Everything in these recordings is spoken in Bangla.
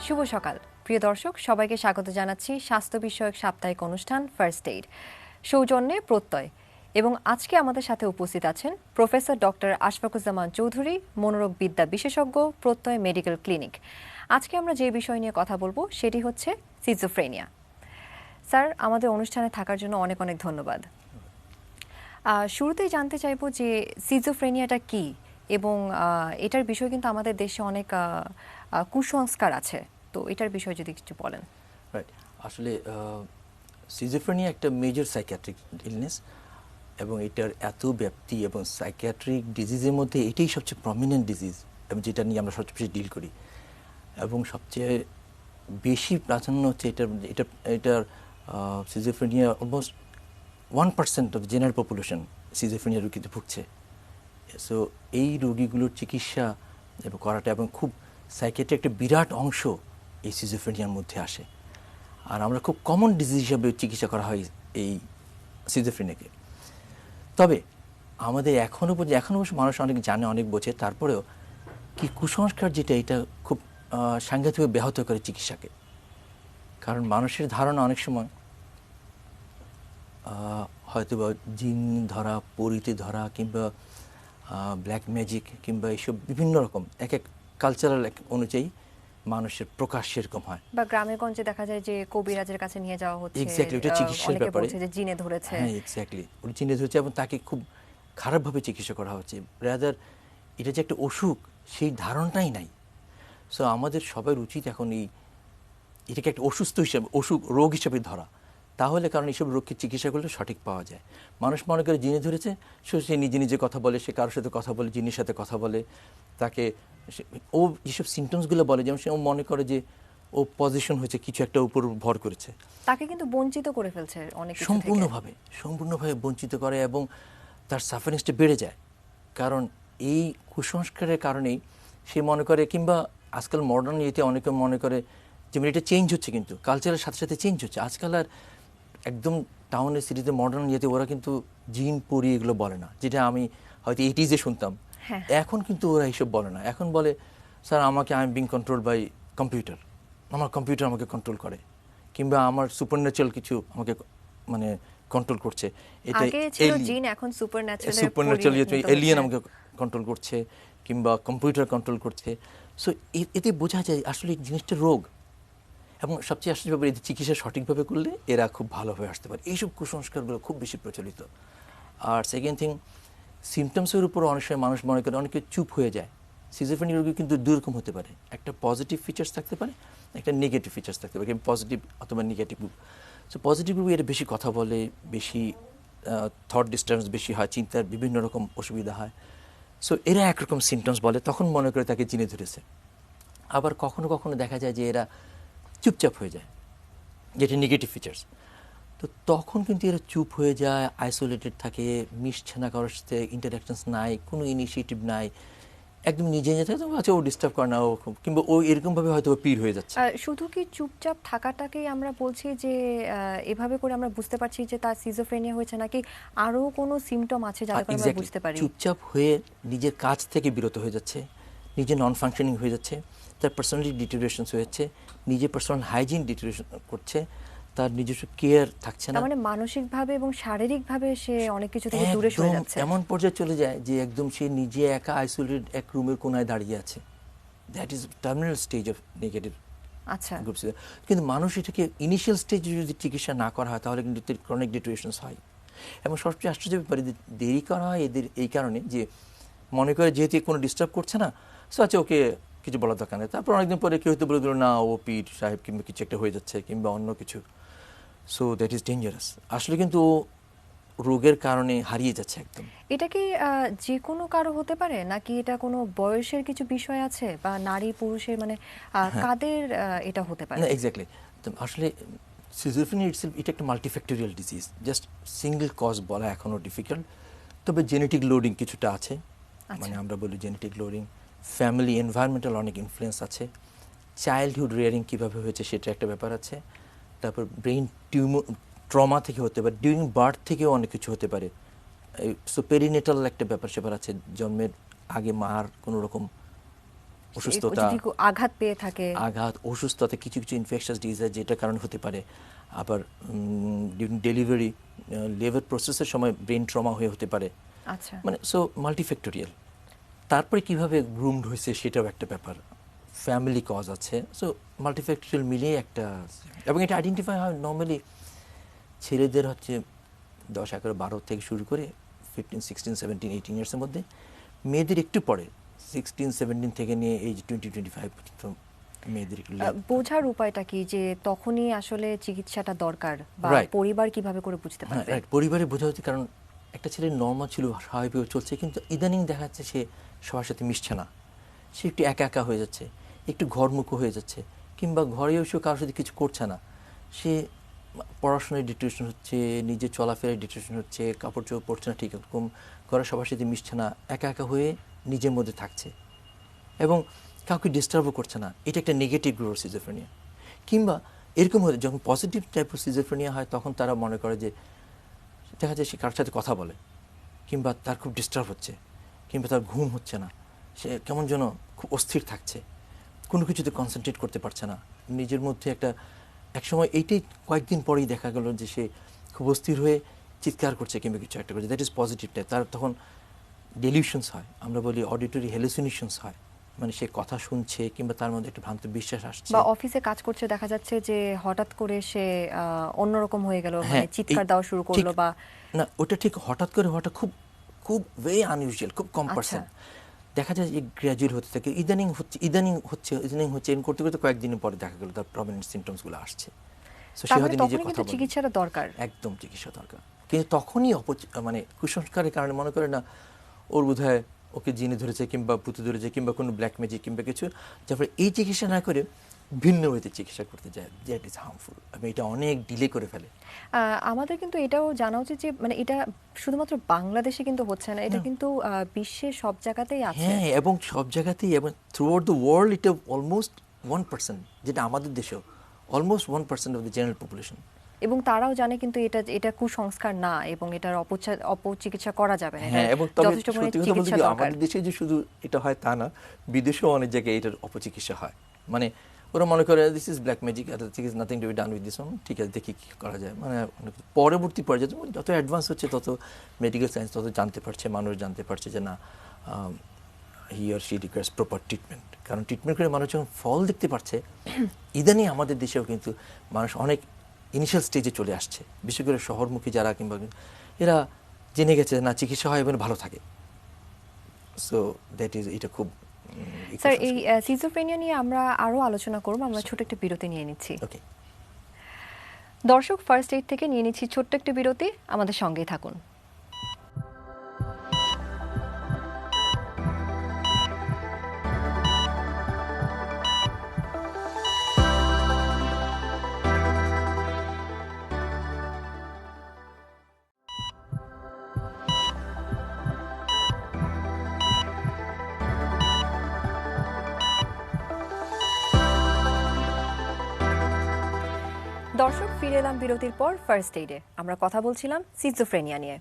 শুভ সকাল প্রিয় দর্শক, সবাইকে স্বাগত জানাচ্ছি স্বাস্থ্য বিষয়ক সাপ্তাহিক অনুষ্ঠান ফার্স্ট এইড সৌজন্যে প্রত্যয়। এবং আজকে আমাদের সাথে উপস্থিত আছেন প্রফেসর ডক্টর আশফাকুজ্জামান চৌধুরী, মনোরোগ বিদ্যা বিশেষজ্ঞ, প্রত্যয় মেডিকেল ক্লিনিক। আজকে আমরা যে বিষয় নিয়ে কথা বলবো সেটি হচ্ছে সিজোফ্রেনিয়া। স্যার, আমাদের অনুষ্ঠানে থাকার জন্য অনেক অনেক ধন্যবাদ। শুরুতেই জানতে চাইবো যে সিজোফ্রেনিয়াটা কি, এবং এটার বিষয়ে কিন্তু আমাদের দেশে অনেক কুসংস্কার আছে, তো এটার বিষয়ে যদি কিছু বলেন। রাইট, আসলে সিজোফ্রেনিয়া একটা মেজর সাইকিয়াট্রিক ইলনেস এবং এটার এত ব্যাপ্তি এবং সাইকিয়াট্রিক ডিজিজের মধ্যে এটাই সবচেয়ে প্রমিনেন্ট ডিজিজ এবং যেটা নিয়ে আমরা সবচেয়ে বেশি ডিল করি এবং সবচেয়ে বেশি প্রাধান্য হচ্ছে এটার schizophrenia almost 1% of general population schizophrenia রোগীতে ভুগছে। সো এই রোগীগুলোর চিকিৎসা এবং করাটা এবং খুব সাইকিয়াট্রিক একটা বিরাট অংশ এই সিজোফ্রেনিয়ার মধ্যে আসে। আর আমরা খুব কমন ডিজিজ হিসাবে চিকিৎসা করা হয় এই সিজোফ্রেনিয়াকে। তবে আমাদের এখনও অবশ্য মানুষ অনেক জানে, অনেক বোঝে, তারপরেও কি কুসংস্কার যেটা এটা খুব সাংঘাতিকভাবে ব্যাহত করে চিকিৎসাকে। কারণ মানুষের ধারণা অনেক সময় হয়তো বা জিন ধরা, পরিতে ধরা, কিংবা ব্ল্যাক ম্যাজিক, কিংবা এইসব বিভিন্ন রকম এক এক কালচারাল অনুযায়ী মানুষের প্রকাশ সেরকম হয়। বা গ্রামে গঞ্জে দেখা যায় যে কবিরাজের কাছে নিয়ে যাওয়া হচ্ছে, এক্স্যাক্টলি, ওটা চিকিৎসার ব্যাপারে, যে জিনে ধরেছে। হ্যাঁ এক্স্যাক্টলি, ওটা জিনে ধরেছে এবং তাকে খুব খারাপভাবে চিকিৎসা করা হচ্ছে। রাদার এটা যে একটা অসুখ সেই ধারণাটাই নাই। সো আমাদের সবার উচিত এখন এটাকে একটা অসুস্থ হিসাবে, রোগ হিসাবে ধরা। তাহলে কারণ এইসব রোগকে চিকিৎসা করলে সঠিক পাওয়া যায়। মানুষ মনে করে জিনে ধরেছে, সে নিজে নিজে কথা বলে, সে কারোর সাথে কথা বলে, জিনের সাথে কথা বলে, তাকে ও যেসব সিমটমসগুলো বলে, যেমন সে ও মনে করে যে ও পজিশন হয়েছে, কিছু একটা উপর ভর করেছে, তাকে কিন্তু বঞ্চিত করে ফেলছে অনেক কিছু থেকে। সম্পূর্ণভাবে বঞ্চিত করে এবং তার সাফারিংসটা বেড়ে যায়। কারণ এই কুসংস্কারের কারণেই সে মনে করে, কিংবা আজকাল মডার্ন ইয়েতে অনেকে মনে করে যেমন এটা চেঞ্জ হচ্ছে, কিন্তু কালচারের সাথে সাথে চেঞ্জ হচ্ছে। আজকাল আর একদম টাউনের সিটিতে মডার্ন ইয়েতে ওরা কিন্তু জিন পরি এগুলো বলে না, যেটা আমি হয়তো 80s শুনতাম। এখন কিন্তু ওরা এইসব বলে না, এখন বলে স্যার আমাকে I am being control by computer, আমার কম্পিউটার আমাকে কন্ট্রোল করে, কিংবা আমার সুপারন্যাচারাল কিছু আমাকে মানে কন্ট্রোল করছে। এটা এখন সুপারন্যাচারাল এলিয়েন আমাকে কন্ট্রোল করছে, কিংবা কম্পিউটার কন্ট্রোল করছে। সো এতে বোঝা যায় আসলে এই জিনিসটা রোগ। এবং সবচেয়ে আশ্চর্য ব্যাপার, এদের চিকিৎসা সঠিকভাবে করলে এরা খুব ভালো হয়ে আসতে পারে। এইসব কুসংস্কারগুলো খুব বেশি প্রচলিত। আর সেকেন্ড থিং, সিমটমসের উপর অনেক সময় মানুষ মনে করে অনেকে চুপ হয়ে যায়। সিজোফ্রেনিয়া রোগী কিন্তু দুরকম হতে পারে, একটা পজিটিভ ফিচার্স থাকতে পারে, একটা নেগেটিভ ফিচার্স থাকতে পারে, পজিটিভ অথবা নেগেটিভ। সো পজিটিভ রোগী এটা বেশি কথা বলে, বেশি থট ডিস্টার্বেন্স বেশি হয়, চিন্তার বিভিন্ন রকম অসুবিধা হয়। সো এরা একরকম সিমটমস বলে, তখন মনে করে তাকে জিনে ধরেছে। আবার কখনো কখনো দেখা যায় যে এরা চুপচাপ হয়ে যায়, যেটা নেগেটিভ ফিচার্স। তো তখন কিন্তু এরা চুপ হয়ে যায়, আইসোলেটেড থাকে, মিশছে না কারোর সাথে, ইন্টারাকশনস নাই, কোনো ইনিশিয়েটিভ নাই, একদম নিজে নিজে থাকে। আচ্ছা ও ডিস্টার্ব করে না, ও কিংবা ও এরকমভাবে হয়তো পীর হয়ে যাচ্ছে। শুধু কি চুপচাপ থাকাটাকেই আমরা বলছি যে এভাবে করে আমরা বুঝতে পারছি যে তার সিজোফ্রেনিয়া হয়েছে, নাকি আরও কোনো সিমটম আছে যাতে করে আমরা বুঝতে পারি? চুপচাপ হয়ে নিজের কাজ থেকে বিরত হয়ে যাচ্ছে, নিজে নন ফাংশনিং হয়ে যাচ্ছে, তার পার্সোনালিটি ডিটেরিওরেশন হয়েছে, নিজে পার্সোনাল হাইজিন ডিটেরিওরেশন করছে, তার নিজস্ব কেয়ার থাকছে না, মানে মানসিকভাবে এবং শারীরিকভাবে সে অনেক কিছু থেকে দূরে সরে যাচ্ছে। এমন পর্যায়ে চলে যায় যে একদম সে নিজে একা আইসোলেটেড এক রুমের কোনায় দাঁড়িয়ে আছে। That is terminal stage of negative. আচ্ছা, কিন্তু মানুষ এটাকে ইনিশিয়াল স্টেজে যদি চিকিৎসা না করা হয় তাহলে কিন্তু ক্রনিক ডিটেরিওরেশনস হয়। এবং সবচেয়ে আশ্চর্য ব্যাপার, দেরি করা হয় এদের এই কারণে যে মনে করে যেহেতু কোনো ডিস্টার্ব করছে না, সো আচ্ছা ওকে কিছু বলার দরকার নেই। তারপর অনেকদিন পরে কেউ হয়তো বলে দিল না ও পীর সাহেব কিংবা কিছু একটা হয়ে যাচ্ছে, কিংবা অন্য কিছু। So that is dangerous. আসলে কিন্তু রোগের কারণে হারিয়ে যাচ্ছে একদম। এটা কি যে কোনো কারো হতে পারে, নাকি এটা কোনো বয়সের কিছু বিষয় আছে, বা নারী পুরুষের মানে কাদের এটা হতে পারে? না এক্স্যাক্টলি, আসলে সিজোফ্রেনিয়া ইটসেলফ এটা একটা multifactorial disease, just single cause বলা এখনও ডিফিকাল্ট। তবে জেনেটিক লোডিং কিছুটা আছে, মানে আমরা বলি জেনেটিক লোডিং, ফ্যামিলি এনভায়রনমেন্টাল অনেক ইনফ্লুয়েন্স আছে, চাইল্ডহুড রেয়ারিং কীভাবে হয়েছে সেটা একটা ব্যাপার আছে, তারপর ব্রেইন ট্রমা থেকে হতে পারে, ডিউরিং বার্থ থেকেও অনেক কিছু হতে পারে। সো পেরিনেটাল একটা ব্যাপার স্যাপার আছে, জন্মের আগে মার কোনো রকম অসুস্থতা, যদি আঘাত পেয়ে থাকে, আঘাত, অসুস্থতা, কিছু কিছু ইনফেকশাস ডিজিজ যেটার কারণে হতে পারে। আবার ডেলিভারি, লেবার প্রসেসের সময় ব্রেন ট্রমা হয়ে হতে পারে। আচ্ছা, মানে সো মাল্টিফ্যাক্টোরিয়াল। তারপরে কিভাবে গ্রুমড হয়েছে সেটাও একটা ব্যাপার, ফ্যামিলি কজ আছে। সো মাল্টিফ্যাক্টোরিয়াল মিলিয়ে একটা, এবং এটা আইডেন্টিফাই হয় নর্মালি ছেলেদের হচ্ছে 10, 11, 12 থেকে শুরু করে 15, 16, 17, 18 ইয়ার্সের মধ্যে, মেয়েদের একটু পরে 16, 17 থেকে নিয়ে এই 20, 25 পর্যন্ত মেয়েদের একটু বোঝার উপায়টা কি যে তখনই আসলে চিকিৎসাটা দরকার, বা Right. পরিবার কিভাবে করে বুঝতে হ্যাঁ, পারবে? রাইট। পরিবারে বোঝা হচ্ছে, কারণ একটা ছেলে নর্মাল ছিল, স্বাভাবিকভাবে চলছে, কিন্তু ইদানিং দেখা যাচ্ছে সে সবার সাথে মিশছে না, সে একটু একা একা হয়ে যাচ্ছে, একটু ঘরমুখো হয়ে যাচ্ছে, কিংবা ঘরে এসেও কারোর সাথে কিছু করছে না, সে পড়াশোনায় ডিটেনশন হচ্ছে, নিজের চলাফেরায় ডিটেনশন হচ্ছে, কাপড় চোপড় পরছে না ঠিক রকম, ঘরে সবার সাথে মিশছে না, একা একা হয়ে নিজের মধ্যে থাকছে এবং কাউকে ডিস্টার্বও করছে না। এটা একটা নেগেটিভ গ্রোথ সিজোফ্রেনিয়া। কিংবা এরকম হলে যখন পজিটিভ টাইপ অফ সিজোফ্রেনিয়া হয়, তখন তারা মনে করে যে দেখা যায় সে কারোর সাথে কথা বলে, কিংবা তার খুব ডিস্টার্ব হচ্ছে, কিংবা তার ঘুম হচ্ছে না, সে কেমন যেন খুব অস্থির থাকছে, কোনো কিছুতে কনসেন্ট্রেট করতে পারছে না, নিজের মধ্যে একটা, একসময় এইটাই কয়েকদিন পরেই দেখা গেল যে সে খুব অস্থির হয়ে চিৎকার করছে কিংবা কিছু একটা করছে। That is positive type. তার তখন ডেলিউশনস হয়, আমরা বলি অডিটরি হ্যালুসিনেশনস হয়, মানে সে কথা শুনছে কিংবা তার মধ্যে একটা ভ্রান্ত বিশ্বাস আসছে। বা অফিসে কাজ করছে, দেখা যাচ্ছে যে হঠাৎ করে সে অন্যরকম হয়ে গেল, মানে হ্যাঁ, চিৎকার এই দেওয়া শুরু করলো, ঠিক, বা না ওটা ঠিক হঠাৎ করে হওয়াটা খুব খুব ভেরি আনইউজুয়াল, খুব কম আচ্ছা। পার্সেন্ট। দেখা যায় যে গ্র্যাজুয়াল হতে থাকে, ইদানিং হচ্ছে এরকম করতে করতে কয়েকদিনের পরে দেখা গেল তার প্রমিনেন্ট সিমটমসগুলো আসছে। সো সে তার মানে হয়তো নিজে তখনই কথা কিন্তু বলে, চিকিৎসাটা দরকার। একদম চিকিৎসা দরকার। কিন্তু তখনই মানে কুসংস্কারের কারণে মনে করে না ওর বোধহয় ওকে জিনে ধরেছে কিংবা ভূতে ধরেছে কিংবা কোনো ব্ল্যাক ম্যাজিক কিংবা কিছু, যার ফলে এই চিকিৎসা না করে ভিন্ন ওয়েতে চিকিৎসা করতে যায়, দ্যাট ইজ হার্মফুল এবং এটা অনেক ডিলে করে ফেলে। আমাদের কিন্তু এটাও জানা উচিত যে মানে এটা শুধুমাত্র বাংলাদেশে কিন্তু হচ্ছে না, এটা না। কিন্তু বিশ্বের সব জায়গাতেই আছে। হ্যাঁ, এবং সব জায়গাতেই, এবং থ্রু আউট দ্য ওয়ার্ল্ড এটা অলমোস্ট 1%, যেটা আমাদের দেশেও almost 1% of the general population. এবং তারাও জানে কিন্তু এটা এটা কুসংস্কার না, এবং এটার অপচিকিৎসা করা যাবে না, হ্যাঁ, এটার এবং তবে যথেষ্ট পরিমাণে সত্যি কথা বলতে চিকিৎসা কি, দরকার। আমাদের দেশে যে শুধু এটা হয় তা না, বিদেশেও অনেক জায়গায় এটার অপচিকিৎসা হয়। মানে ওরা মনে করে this is black magic, this is nothing to be done with this one, ঠিক আছে দেখি কি করা যায়। মানে পরবর্তী পর্যায়ে যত অ্যাডভান্স হচ্ছে তত মেডিকেল সায়েন্স তত জানতে পারছে, মানুষ জানতে পারছে যে না, he or she requires proper treatment. কারণ ট্রিটমেন্ট করে মানুষ যখন ফল দেখতে পারছে, ইদানিং আমাদের দেশেও কিন্তু মানুষ অনেক ইনিশিয়াল স্টেজে চলে আসছে, বিশেষ করে শহরমুখী যারা, কিংবা এরা জেনে গেছে না চিকিৎসা হয় এবং ভালো থাকে। সো দ্যাট ইজ, এটা খুব স্যার, এই সিজোফ্রেনিয়া নিয়ে আমরা আরো আলোচনা করব, আমরা ছোট একটা বিরতি নিয়ে নিচ্ছি। ওকে। দর্শক, ফার্স্ট এইড থেকে নিয়ে নিচ্ছি ছোট্ট একটা বিরতি, আমাদের সঙ্গেই থাকুন। দর্শক, ফিরে এলাম বিরতির পর ফার্স্ট এইডে। আমরা কথা বলছিলাম সিজোফ্রেনিয়া নিয়ে।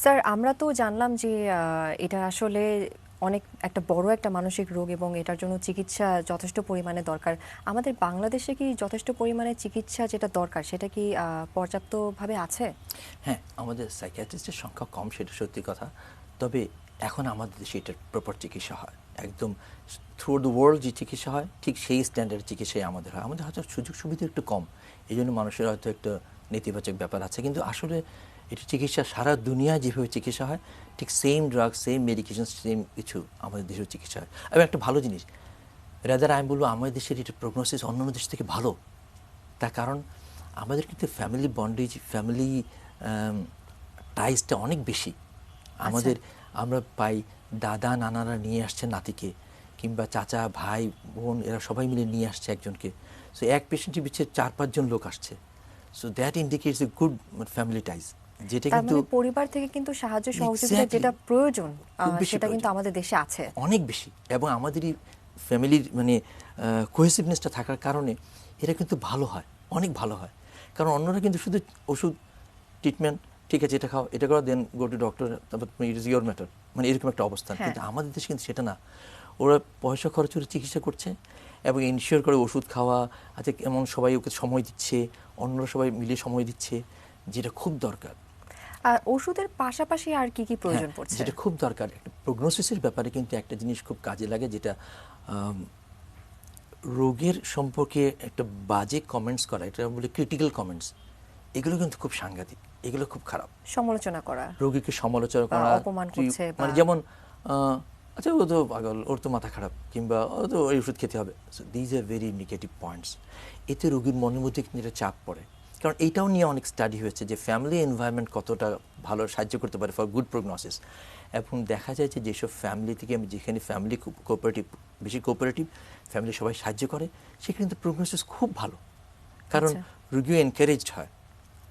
স্যার, আমরা তো জানলাম যে এটা আসলে অনেক একটা বড় একটা মানসিক রোগ এবং এটার জন্য চিকিৎসা যথেষ্ট পরিমাণে দরকার। আমাদের বাংলাদেশে কি যথেষ্ট পরিমাণে চিকিৎসা যেটা দরকার সেটা কি পর্যাপ্তভাবে আছে? হ্যাঁ, আমাদের সাইকিয়াট্রিস্টের সংখ্যা কম, সেটা সত্যি কথা। তবে এখন আমাদের দেশে এটার প্রপার চিকিৎসা হয়, একদম থ্রু দ্য ওয়ার্ল্ড যে চিকিৎসা হয় ঠিক সেই স্ট্যান্ডার্ড চিকিৎসাই আমাদের হয়। আমাদের হয়তো সুযোগ সুবিধা একটু কম, এই জন্য মানুষের হয়তো একটা নেতিবাচক ব্যাপার আছে, কিন্তু আসলে এটা চিকিৎসা সারা দুনিয়ায় যেভাবে চিকিৎসা হয় ঠিক same drug, same medication, same কিছু আমাদের দেশেও চিকিৎসা হয়। এবং একটা ভালো জিনিস, রাদার আমি বলবো আমাদের দেশের এটা প্রগনোসিস অন্যান্য দেশ থেকে ভালো। তার কারণ আমাদের কিন্তু ফ্যামিলি বন্ডেজ, ফ্যামিলি টাইজটা অনেক বেশি আমাদের। আমরা পাই দাদা নানারা নিয়ে আসছে নাতিকে, কিংবা চাচা ভাই বোন এরা সবাই মিলে নিয়ে আসছে একজনকে। সো এক পেশেন্টের পিছিয়ে 4-5 জন লোক আসছে। So that indicates a good family ties, যেটা তার কিন্তু মানে পরিবার থেকে কিন্তু সাহায্য সহযোগিতা Exactly. যেটা প্রয়োজন খুব বেশি সেটা কিন্তু প্রয়োজন। আমাদের দেশে আছে অনেক বেশি। এবং আমাদেরই ফ্যামিলির মানে কোহেসিভনেসটা থাকার কারণে এরা কিন্তু ভালো হয়, অনেক ভালো হয়। কারণ অন্যরা কিন্তু শুধু ওষুধ, ট্রিটমেন্ট, ঠিক আছে এটা খাও, এটা করো, দেন গো টু ডক্টর, তারপর ইট ইজ ইয়োর ম্যাটার, মানে এরকম একটা অবস্থান। হ্যাঁ। কিন্তু আমাদের দেশে কিন্তু সেটা না। ওরা পয়সা খরচ করে চিকিৎসা করছে এবং ইনশিওর করে ওষুধ খাওয়া, আচ্ছা এমন সবাই ওকে সময় দিচ্ছে, অন্যরা সবাই মিলে সময় দিচ্ছে, যেটা খুব দরকার। আর ওষুধের পাশাপাশি আর কি কি প্রয়োজন হ্যাঁ, পড়ছে? যেটা খুব দরকার, একটা প্রগনোসিসের ব্যাপারে কিন্তু একটা জিনিস খুব কাজে লাগে, যেটা রোগের সম্পর্কে একটা বাজে কমেন্টস করা, এটা বলে ক্রিটিক্যাল কমেন্টস, এগুলো কিন্তু খুব সাংঘাতিক, এগুলো খুব খারাপ। সমালোচনা করা, রোগীকে সমালোচনা বা করা, অপমান তুই করছে, বা মানে যেমন আচ্ছা ও তো পাগল, ওর তো মাথা খারাপ, কিংবা ও তো ওই ওষুধ খেতে হবে। These are very negative points. এতে রোগীর মনের মধ্যে কিন্তু এটা চাপ পড়ে। কারণ এইটাও নিয়ে অনেক স্টাডি হয়েছে যে ফ্যামিলি এনভায়রনমেন্ট কতটা ভালো সাহায্য করতে পারে ফর গুড প্রগনোসিস। এবং দেখা যায় যে যেসব ফ্যামিলি থেকে, যেখানে ফ্যামিলি খুব কোঅপারেটিভ, বেশি কোঅপারেটিভ ফ্যামিলি সবাই সাহায্য করে, সেখানে কিন্তু প্রগনোসিস খুব ভালো। কারণ রোগীও এনকারেজড হয়,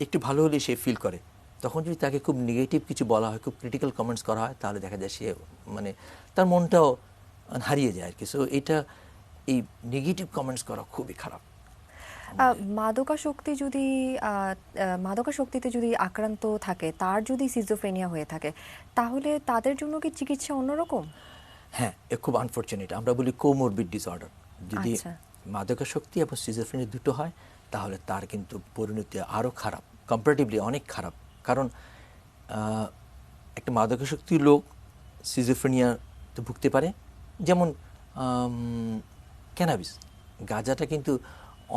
একটু ভালো হলে সে ফিল করে। তখন যদি তাকে খুব নেগেটিভ কিছু বলা হয়, খুব ক্রিটিক্যাল কমেন্টস করা হয়, তাহলে দেখা যায় সে মানে তার মনটাও হারিয়ে যায় আর কি। সো এটা, এই নেগেটিভ কমেন্টস করা খুবই খারাপ। মাদকাসক্তিতে যদি আক্রান্ত থাকে, তার যদি সিজোফ্রেনিয়া হয়ে থাকে, তাহলে তাদের জন্য কি চিকিৎসা অন্যরকম? হ্যাঁ, এ খুব আনফরচুনেট, আমরা বলি কোমরবিড ডিসঅর্ডার। যদি আচ্ছা। মাদকাসক্তি এবং সিজোফ্রেনিয়া দুটো হয়, তাহলে তার কিন্তু পরিণতি আরও খারাপ, কম্পারেটিভলি অনেক খারাপ। কারণ একটা মাদকাসক্তি লোক সিজোফ্রেনিয়াতে ভুগতে পারে। যেমন ক্যানাবিস, গাঁজাটা কিন্তু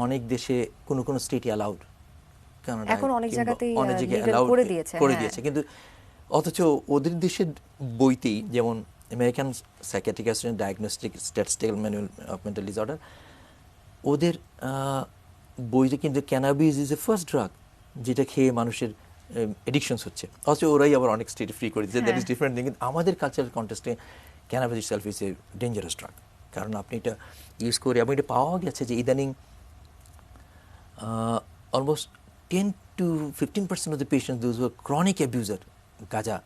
অনেক দেশে কোনো কোনো স্টেটে অ্যালাউড, এখন অনেক জায়গাতেই অনেক জায়গায় legal অ্যালাউড করে দিয়েছে, করে হ্যাঁ। দিয়েছে, কিন্তু অথচ ওদের দেশের বইতেই, যেমন American psychiatric association diagnostic statistical manual of mental disorder, ওদের বইতে কিন্তু cannabis is a first drug যেটা খেয়ে মানুষের এডিকশনস হচ্ছে। অথচ ওরাই আবার অনেক স্টেটে ফ্রি করে দিচ্ছে। That is different thing. কিন্তু আমাদের কালচারাল কন্টেক্সটে cannabis itself is a dangerous drug. কারণ আপনি এটা ইউজ করে, এবং এটা পাওয়া গেছে যে ইদানিং almost 10 to 15% of the patient, those who are chronic abuser গাঁজা,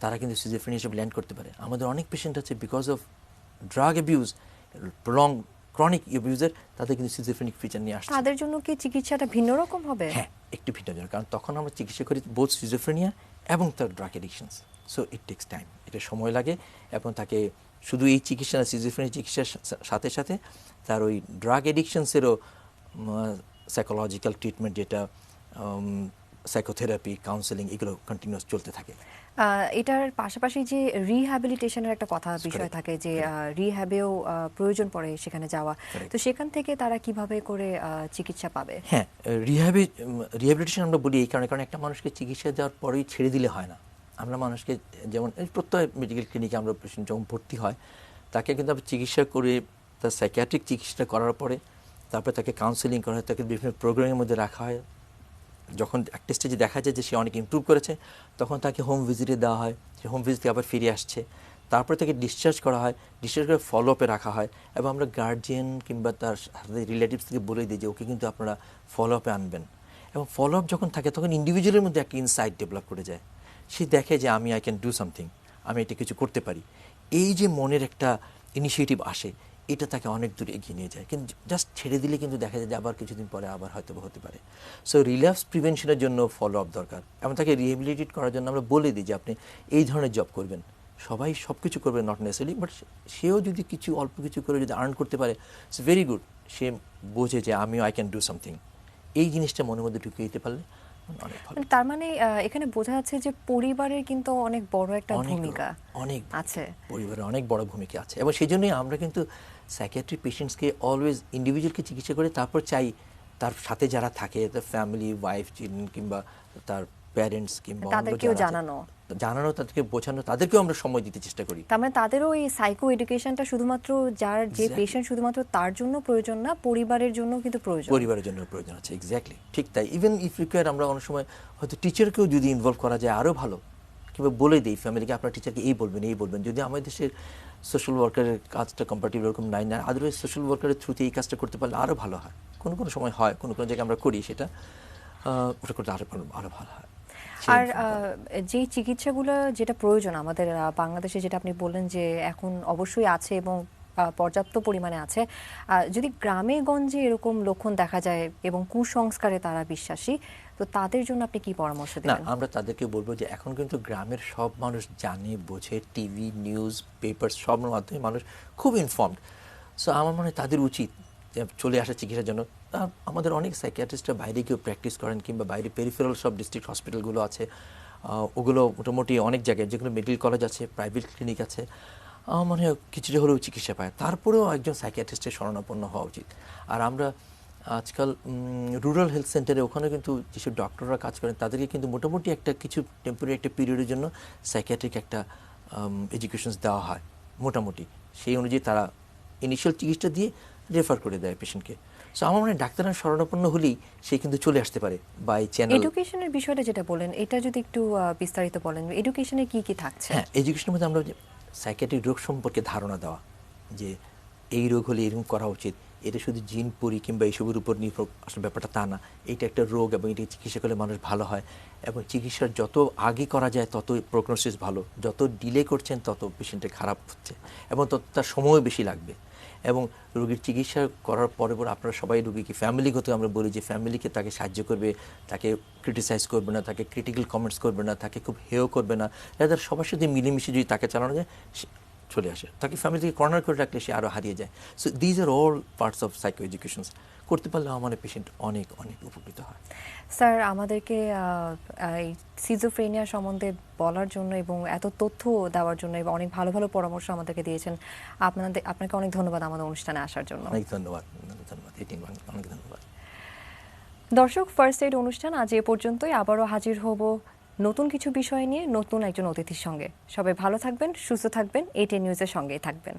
তারা কিন্তু সিজোফ্রেনিয়া হিসেবে ল্যান্ড করতে পারে। আমাদের অনেক পেশেন্ট আছে because of drug abuse, prolong chronic abuser, তাদের কিন্তু সিজোফ্রেনিক ফিচার নিয়ে আসছে। তাদের জন্য কি চিকিৎসাটা ভিন্ন রকম হবে? হ্যাঁ, একটু ভিন্নজনক, কারণ তখন আমরা চিকিৎসা করি বোথ সিজোফ্রেনিয়া এবং তার drug addictions. So it takes time, এটা সময় লাগে। এবং তাকে শুধু এই চিকিৎসা না, সিজোফ্রেনিয়া চিকিৎসার সাথে সাথে তার ওই ড্রাগ এডিকশনসেরও সাইকোলজিক্যাল ট্রিটমেন্ট, যেটা সাইকোথেরাপি, কাউন্সেলিং, এগুলো কন্টিনিউয়াস চলতে থাকে। এটার পাশাপাশি যে রিহ্যাবিলিটেশনের একটা বিষয় থাকে, যে রিহ্যাবেও প্রয়োজন পড়ে সেখানে যাওয়া, তো সেখান থেকে তারা কিভাবে করে চিকিৎসা পাবে? হ্যাঁ, রিহ্যাবিলিটেশন আমরা বলি এই কারণে, কারণ একটা মানুষকে চিকিৎসা দেওয়ার পরেই ছেড়ে দিলে হয় না। আমরা মানুষকে, যেমন প্রত্যয় মেডিকেল ক্লিনিকে আমরা পেশেন্ট যখন ভর্তি হয়, তাকে কিন্তু আমরা চিকিৎসা করে, তার সাইকিয়াট্রিক চিকিৎসা করার পরে তারপরে তাকে কাউন্সেলিং করা হয়, তাকে বিভিন্ন প্রোগ্রামের মধ্যে রাখা হয়। যখন একটা স্টেজে দেখা যায় যে সে অনেক ইমপ্রুভ করেছে, তখন তাকে হোম ভিজিটে দেওয়া হয়, সে হোম ভিজিট থেকে আবার ফিরে আসছে। তারপরে তাকে ডিসচার্জ করা হয়, ডিসচার্জ করে ফলো আপে রাখা হয়। এবং আমরা গার্জিয়ান কিংবা তার রিলেটিভস থেকে বলে দিই যে ওকে কিন্তু আপনারা ফলো আপে আনবেন। এবং ফলো আপ যখন থাকে, তখন ইন্ডিভিজুয়ালের মধ্যে একটা ইনসাইট ডেভেলপ করে যায়। সে দেখে যে আমি আই ক্যান ডু সামথিং, আমি এটা কিছু করতে পারি। এই যে মনের একটা ইনিশিয়েটিভ আসে, এটা তাকে অনেক দূর এগিয়ে নিয়ে যায়। কিন্তু জাস্ট ছেড়ে দিলে কিন্তু দেখা যায় যে আবার কিছুদিন পরে আবার হয়তো হতে পারে। সো রিল্যাপস প্রিভেনশনের জন্য ফলো আপ দরকার, এবং তাকে রিহেবিলিটেট করার জন্য আমরা বলে দিই যে আপনি এই ধরনের জব করবেন। সবাই সব কিছু করবে নট নেসেসারি, বাট সেও যদি কিছু অল্প কিছু করে যদি আর্ন করতে পারে, ইটস ভেরি গুড। সে বোঝে যে আমিও আই ক্যান ডু সামথিং। এই জিনিসটা মনের মধ্যে ঢুকিয়ে দিতে পারলে অনেক ভালো। তার মানে এখানে বোঝা যাচ্ছে যে পরিবারের কিন্তু অনেক বড় একটা ভূমিকা অনেক আছে, পরিবারের অনেক বড় ভূমিকা আছে। এবং সেই জন্যই আমরা কিন্তু সাইকিয়াট্রিক পেশেন্টসকে অলওয়েজ ইন্ডিভিজুয়ালকে চিকিৎসা করে তারপর চাই তার সাথে যারা থাকে, তার ফ্যামিলি, ওয়াইফ, চিলড্রেন, কিংবা তার প্যারেন্টস, কিংবা তাদেরকেও জানানো, তাদেরকে বোঝানো, তাদেরকেও আমরা সময় দিতে চেষ্টা করি। তার মানে তাদেরও এই সাইকো এডুকেশনটা শুধুমাত্র যে পেশেন্ট শুধুমাত্র তার জন্য প্রয়োজন না, পরিবারের জন্য কিন্তু প্রয়োজন, পরিবারের জন্য প্রয়োজন আছে। এক্স্যাক্টলি ঠিক তাই। ইভেন ইফ রিকোয়ার, আমরা অনেক সময় হয়তো টিচারকেও যদি ইনভলভ করা যায় আরও ভালো, কিংবা বলে দিই ফ্যামিলিকে আপনার টিচারকে এই বলবেন। যদি আমাদের দেশের সোশ্যাল ওয়ার্কারের কাজটা কম্পারেটিভ এরকম নাই না, আদারওয়াইজ সোশ্যাল ওয়ার্কারের থ্রুতে এই কাজটা করতে পারলে আরও ভালো হয়। কোনো সময় হয়, কোনো জায়গায় আমরা করি সেটা, ওটা করতে আরও ভালো হয়। আর যে চিকিৎসাগুলো যেটা প্রয়োজন আমাদের বাংলাদেশে, যেটা আপনি বললেন যে এখন অবশ্যই আছে এবং পর্যাপ্ত পরিমাণে আছে। যদি গ্রামে গঞ্জে এরকম লক্ষণ দেখা যায় এবং কুসংস্কারে তারা বিশ্বাসী, তো তাদের জন্য আপনি কি পরামর্শ না, দেবেন? আমরা তাদেরকে বলবো যে এখন কিন্তু গ্রামের সব মানুষ জানে, বোঝে, টিভি, নিউজ, পেপার সবের মাধ্যমে মানুষ খুব ইনফর্মড। সো আমার মনে হয় তাদের উচিত যে চলে আসা চিকিৎসার জন্য। আমাদের অনেক সাইকিয়াট্রিস্টরা বাইরে গিয়েও প্র্যাকটিস করেন, কিংবা বাইরে পেরিফেরাল সব ডিস্ট্রিক্ট হসপিটালগুলো আছে, ওগুলো মোটামুটি অনেক জায়গায়, যেগুলো মেডিকেল কলেজ আছে, প্রাইভেট ক্লিনিক আছে, আমার মনে হয় কিছুটা হলেও চিকিৎসা পায়। তারপরেও একজন সাইকিয়াট্রিস্টের শরণাপন্ন হওয়া উচিত। আর আমরা আজকাল রুরাল হেলথ সেন্টারে ওখানে কিন্তু যেসব ডক্টররা কাজ করেন তাদেরকে কিন্তু মোটামুটি একটা কিছু টেম্পোরারি একটা পিরিয়ডের জন্য সাইকিয়াট্রিক একটা এডুকেশনস দেওয়া হয় মোটামুটি। সেই অনুযায়ী তারা ইনিশিয়াল চিকিৎসা দিয়ে রেফার করে দেয় পেশেন্টকে। সো আমার মনে হয় ডাক্তাররা শরণাপন্ন হলেই সে কিন্তু চলে আসতে পারে বাই চ্যানেল। এডুকেশনের বিষয়টা যেটা বলেন, এটা যদি একটু বিস্তারিত বলেন, এডুকেশনে কি কি থাকছে? হ্যাঁ, এডুকেশনের মধ্যে আমরা সাইকিয়াট্রিক রোগ সম্পর্কে ধারণা দেওয়া, যে এই রোগ হলে এরকম করা উচিত, এটা শুধু জিন পরি কিংবা এইসবের উপর নির্ভর আসলে ব্যাপারটা তা না। এটা একটা রোগ এবং এটি চিকিৎসা করলে মানুষ ভালো হয়, এবং চিকিৎসার যত আগে করা যায় তত প্রগনোসিস ভালো, যত ডিলে করছেন তত পেশেন্টের খারাপ হচ্ছে, এবং তত তার সময় বেশি লাগবে। এবং রোগীর চিকিৎসা করার পরে পরে আপনারা সবাই রোগীকে ফ্যামিলিগত আমরা বলি যে ফ্যামিলিকে তাকে সাহায্য করবে, তাকে ক্রিটিসাইজ করবে না, তাকে ক্রিটিক্যাল কমেন্টস করবে না, তাকে খুব হেয় করবে না। যাদের সবার সাথে মিলেমিশে যদি তাকে চালানো যায়, চলে আসে। তাকে ফ্যামিলি থেকে কর্নার করে রাখলে সে আরও হারিয়ে যায়। So these are all parts of psycho educations. করতে পারলে আমার পেশেন্ট অনেক অনেক উপকৃত হয়। স্যার, আমাদেরকে এই সিজোফ্রেনিয়া সম্বন্ধে বলার জন্য এবং এত তথ্য দেওয়ার জন্য এবং অনেক ভালো ভালো পরামর্শ আমাদেরকে দিয়েছেন, আপনাকে অনেক ধন্যবাদ আমাদের অনুষ্ঠানে আসার জন্য। অনেক ধন্যবাদ, ধন্যবাদ, অনেক ধন্যবাদ। দর্শক, ফার্স্ট এইড অনুষ্ঠান আজ এ পর্যন্তই। আবারও হাজির হব নতুন কিছু বিষয় নিয়ে, নতুন একজন অতিথির সঙ্গে। সবাই ভালো থাকবেন, সুস্থ থাকবেন, এটিএন নিউজের সঙ্গেই থাকবেন।